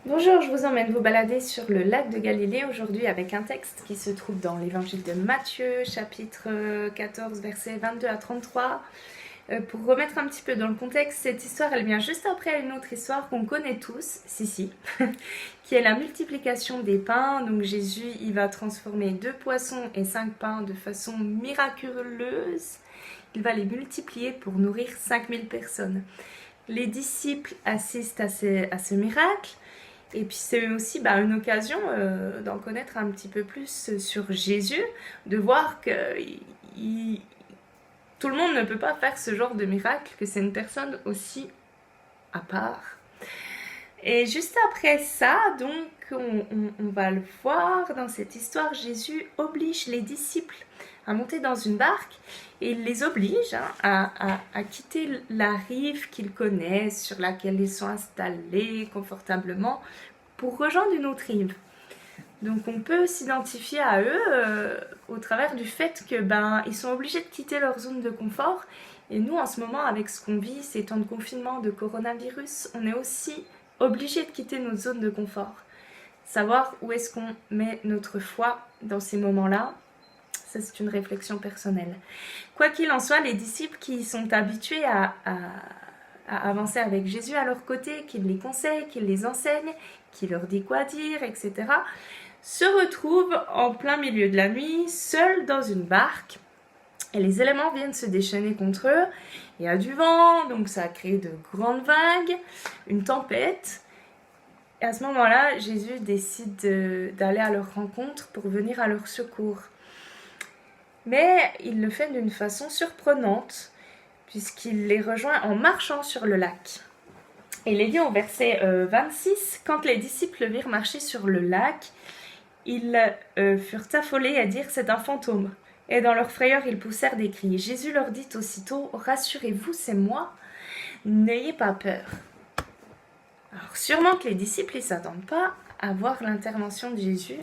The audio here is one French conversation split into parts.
Bonjour, je vous emmène vous balader sur le lac de Galilée aujourd'hui avec un texte qui se trouve dans l'évangile de Matthieu, chapitre 14, versets 22 à 33. Pour remettre un petit peu dans le contexte, cette histoire elle vient juste après une autre histoire qu'on connaît tous, qui est la multiplication des pains. Donc Jésus il va transformer 2 poissons et 5 pains de façon miraculeuse. Il va les multiplier pour nourrir 5000 personnes. Les disciples assistent à ce miracle. Et puis c'est aussi une occasion d'en connaître un petit peu plus sur Jésus, de voir que tout le monde ne peut pas faire ce genre de miracle, que c'est une personne aussi à part. Et juste après ça, donc on va le voir dans cette histoire, Jésus oblige les disciples à monter dans une barque et il les oblige à quitter la rive qu'ils connaissent, sur laquelle ils sont installés confortablement, pour rejoindre une autre rive. Donc on peut s'identifier à eux au travers du fait que ils sont obligés de quitter leur zone de confort. Et nous en ce moment, avec ce qu'on vit, ces temps de confinement, de coronavirus, on est aussi obligés de quitter notre zone de confort. Savoir où est-ce qu'on met notre foi dans ces moments-là, ça c'est une réflexion personnelle. Quoi qu'il en soit, les disciples qui sont habitués à avancer avec Jésus à leur côté, qu'il les conseille, qu'il les enseigne, qu'il leur dit quoi dire, etc., se retrouvent en plein milieu de la nuit, seuls dans une barque. Et les éléments viennent se déchaîner contre eux. Il y a du vent, donc ça a créé de grandes vagues, une tempête. Et à ce moment-là, Jésus décide d'aller à leur rencontre pour venir à leur secours. Mais il le fait d'une façon surprenante, puisqu'il les rejoint en marchant sur le lac. Et il est dit au verset 26, « Quand les disciples virent marcher sur le lac, ils furent affolés à dire « C'est un fantôme ». Et dans leur frayeur, ils poussèrent des cris. Jésus leur dit aussitôt « Rassurez-vous, c'est moi, n'ayez pas peur ». Alors sûrement que les disciples ne s'attendent pas à voir l'intervention de Jésus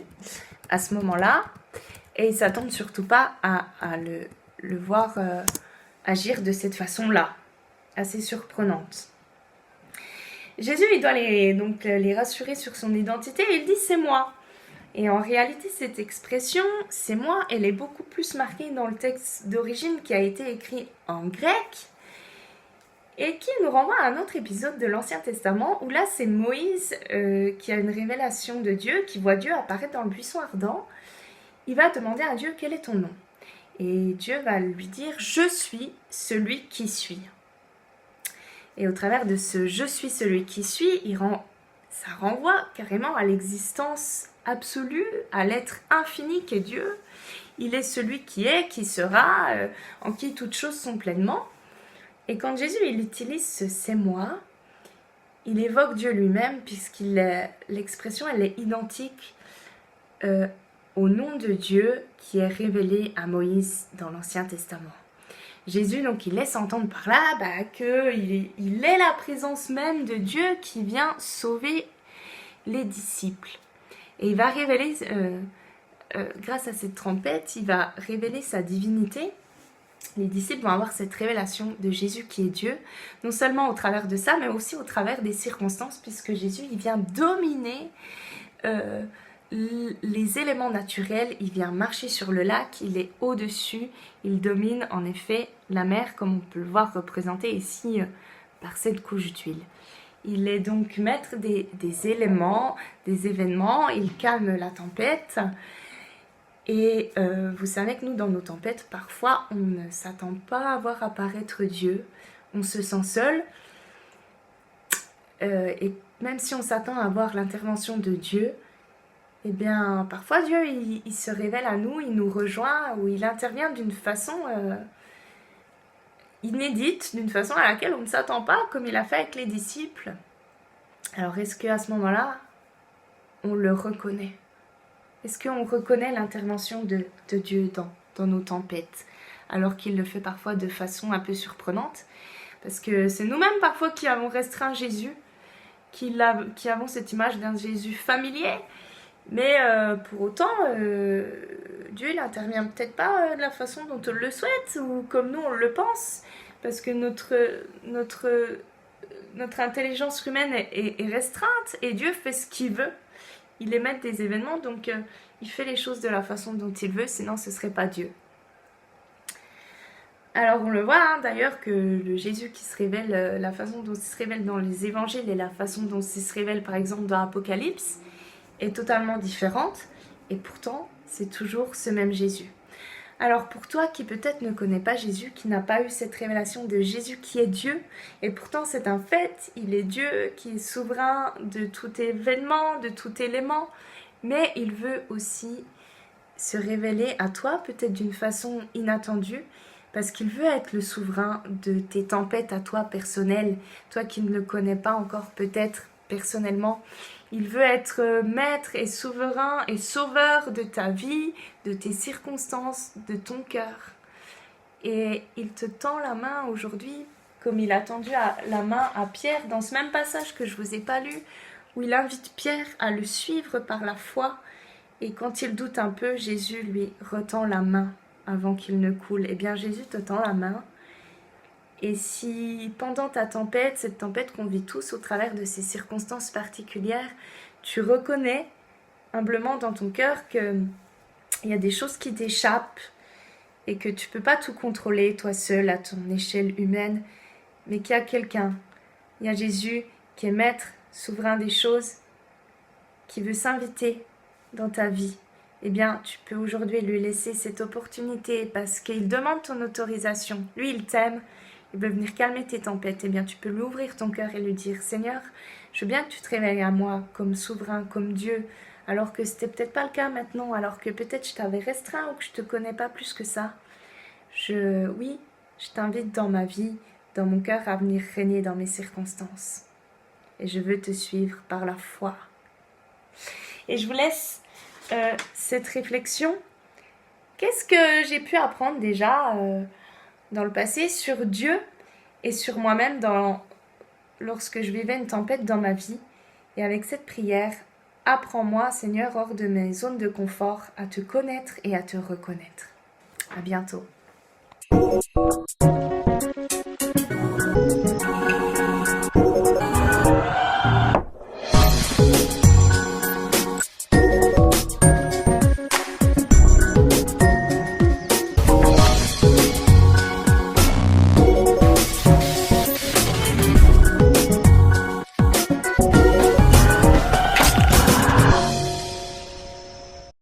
à ce moment-là, et ils ne s'attendent surtout pas à le voir agir de cette façon-là, assez surprenante. Jésus il doit les rassurer sur son identité et il dit « c'est moi ». Et en réalité, cette expression « c'est moi », elle est beaucoup plus marquée dans le texte d'origine qui a été écrit en grec et qui nous renvoie à un autre épisode de l'Ancien Testament où là, c'est Moïse qui a une révélation de Dieu, qui voit Dieu apparaître dans le buisson ardent. Il va demander à Dieu « quel est ton nom ?» Et Dieu va lui dire « je suis celui qui suis ». Et au travers de ce « je suis celui qui suis », ça renvoie carrément à l'existence absolue, à l'être infini qu'est Dieu. Il est celui qui est, qui sera, en qui toutes choses sont pleinement. Et quand Jésus il utilise ce « c'est moi », il évoque Dieu lui-même, l'expression elle est identique au nom de Dieu qui est révélé à Moïse dans l'Ancien Testament. Jésus, donc, il laisse entendre par là qu'il est la présence même de Dieu qui vient sauver les disciples. Et il va révéler, grâce à cette trompette, il va révéler sa divinité. Les disciples vont avoir cette révélation de Jésus qui est Dieu, non seulement au travers de ça, mais aussi au travers des circonstances, puisque Jésus, il vient dominer les éléments naturels, il vient marcher sur le lac, il est au-dessus, il domine en effet la mer comme on peut le voir représenté ici par cette couche d'huile. Il est donc maître des éléments, des événements, il calme la tempête et vous savez que nous dans nos tempêtes parfois on ne s'attend pas à voir apparaître Dieu, on se sent seul et même si on s'attend à voir l'intervention de Dieu, eh bien, parfois Dieu, il se révèle à nous, il nous rejoint, ou il intervient d'une façon inédite, d'une façon à laquelle on ne s'attend pas, comme il a fait avec les disciples. Alors, est-ce qu'à ce moment-là, on le reconnaît? Est-ce qu'on reconnaît l'intervention de Dieu dans nos tempêtes, alors qu'il le fait parfois de façon un peu surprenante? Parce que c'est nous-mêmes parfois qui avons restreint Jésus, qui avons cette image d'un Jésus familier, mais pour autant, Dieu il intervient peut-être pas de la façon dont on le souhaite ou comme nous on le pense, parce que notre intelligence humaine est restreinte et Dieu fait ce qu'il veut. Il émet des événements, donc il fait les choses de la façon dont il veut, sinon ce serait pas Dieu. Alors on le voit hein, d'ailleurs que le Jésus qui se révèle, la façon dont il se révèle dans les évangiles et la façon dont il se révèle par exemple dans Apocalypse est totalement différente et pourtant c'est toujours ce même Jésus. Alors pour toi qui peut-être ne connais pas Jésus, qui n'a pas eu cette révélation de Jésus qui est Dieu, et pourtant c'est un fait, il est Dieu qui est souverain de tout événement, de tout élément, mais il veut aussi se révéler à toi peut-être d'une façon inattendue, parce qu'il veut être le souverain de tes tempêtes à toi personnelles, toi qui ne le connais pas encore peut-être personnellement. Il veut être maître et souverain et sauveur de ta vie, de tes circonstances, de ton cœur. Et il te tend la main aujourd'hui, comme il a tendu la main à Pierre dans ce même passage que je ne vous ai pas lu, où il invite Pierre à le suivre par la foi. Et quand il doute un peu, Jésus lui retend la main avant qu'il ne coule. Eh bien, Jésus te tend la main. Et si pendant ta tempête, cette tempête qu'on vit tous au travers de ces circonstances particulières, tu reconnais humblement dans ton cœur qu'il y a des choses qui t'échappent et que tu ne peux pas tout contrôler toi seul à ton échelle humaine, mais qu'il y a quelqu'un, il y a Jésus qui est maître, souverain des choses, qui veut s'inviter dans ta vie, eh bien, tu peux aujourd'hui lui laisser cette opportunité parce qu'il demande ton autorisation. Lui, il t'aime. Il veut venir calmer tes tempêtes, eh bien tu peux lui ouvrir ton cœur et lui dire « Seigneur, je veux bien que tu te réveilles à moi comme souverain, comme Dieu, alors que c'était peut-être pas le cas maintenant, alors que peut-être je t'avais restreint ou que je te connais pas plus que ça. Oui, je t'invite dans ma vie, dans mon cœur à venir régner dans mes circonstances. Et je veux te suivre par la foi. » Et je vous laisse cette réflexion. Qu'est-ce que j'ai pu apprendre déjà dans le passé sur Dieu et sur moi-même lorsque je vivais une tempête dans ma vie. Et avec cette prière, apprends-moi, Seigneur, hors de mes zones de confort, à te connaître et à te reconnaître. À bientôt.